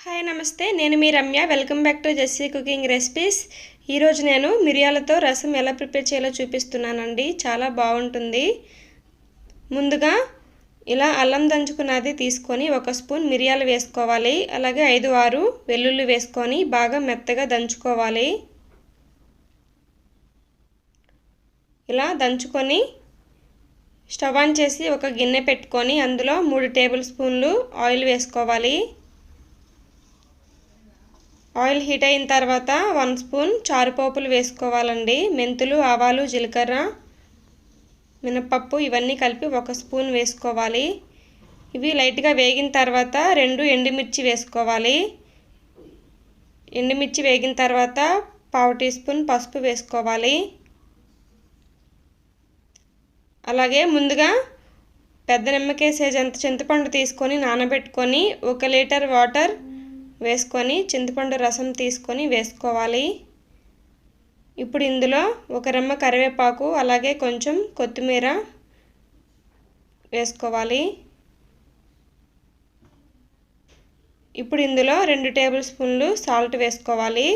Hi నమస్తే, నేను మీ Ramya. Welcome back to Jessie cooking recipes. ఈరోజు నేను మిరియాలతో రసం ఎలా ప్రిపేర్ చేయాలో చూపిస్తున్నానండి. చాలా బాగుంటుంది. ముందుగా ఇలా అల్లం దంచుకున్నది తీసుకొని 1 స్పూన్ మిరియాలు వేసుకోవాలి. అలాగే 5-6 వెల్లుల్లి వేసుకొని బాగా మెత్తగా దంచుకోవాలి. ఇలా దంచుకొని స్టవ్ ఆన్ చేసి ఒక గిన్నె పెట్టుకొని అందులో 3 టేబుల్ స్పూన్లు ఆయిల్ వేసుకోవాలి. ఆయిల్ హీట్ అయిన తర్వాత 1 స్పూన్ చారుపోపులు వేసుకోవాలండి. మెంతులు, ఆవాలు, జీలకర్ర, మినపప్పు ఇవన్నీ కలిపి 1 స్పూన్ వేసుకోవాలి. ఇవి లైట్గా వేగిన తర్వాత 2 ఎండుమిర్చి వేసుకోవాలి. ఎండుమిర్చి వేగిన తర్వాత 1/2 టీ స్పూన్ పసుపు వేసుకోవాలి. అలాగే ముందుగా పెద్ద నిమ్మకాయ సైజ్ అంత చింతపండు తీసుకొని నానబెట్టుకొని 1 లీటర్ వాటర్ వేసుకొని చింతపండు రసం తీసుకొని వేసుకోవాలి. ఇప్పుడు ఇందులో 1 రెమ్మ కరివేపాకు అలాగే కొంచెం కొత్తిమీర వేసుకోవాలి. ఇప్పుడు ఇందులో 2 టేబుల్ స్పూన్లు సాల్ట్ వేసుకోవాలి.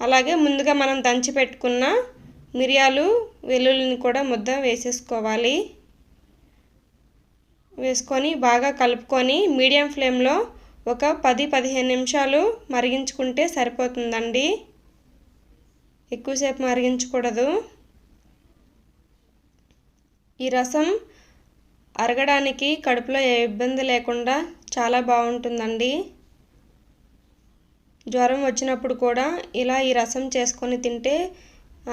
అలాగే ముందుగా మనం దంచి పెట్టుకున్న మిరియాలు, వెల్లుల్లిని కూడా ముద్ద వేసేసుకోవాలి. వేసుకొని బాగా కలుపుకొని మీడియం ఫ్లేమ్లో ఒక 10-15 నిమిషాలు మరిగించుకుంటే సరిపోతుందండి. ఎక్కువసేపు మరిగించకూడదు. ఈ రసం అరగడానికి కడుపులో ఏ ఇబ్బంది లేకుండా చాలా బాగుంటుందండి. జ్వరం వచ్చినప్పుడు కూడా ఇలా ఈ రసం చేసుకొని తింటే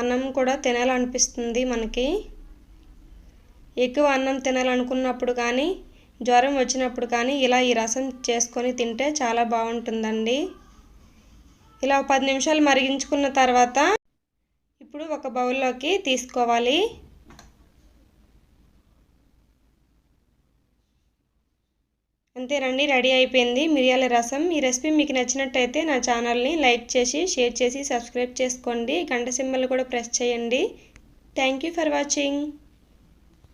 అన్నం కూడా తినాలనిపిస్తుంది మనకి. ఎక్కువ అన్నం తినాలనుకున్నప్పుడు కానీ జ్వరం వచ్చినప్పుడు కానీ ఇలా ఈ రసం చేసుకొని తింటే చాలా బాగుంటుందండి. ఇలా 10 నిమిషాలు మరిగించుకున్న తర్వాత ఇప్పుడు ఒక బౌల్లోకి తీసుకోవాలి. అంతేనండి, రెడీ అయిపోయింది మిరియాల రసం. ఈ రెసిపీ మీకు నచ్చినట్టయితే నా ఛానల్ని లైక్ చేసి, షేర్ చేసి, సబ్స్క్రైబ్ చేసుకోండి. గంట సింబల్ కూడా ప్రెస్ చేయండి. Thank you for watching.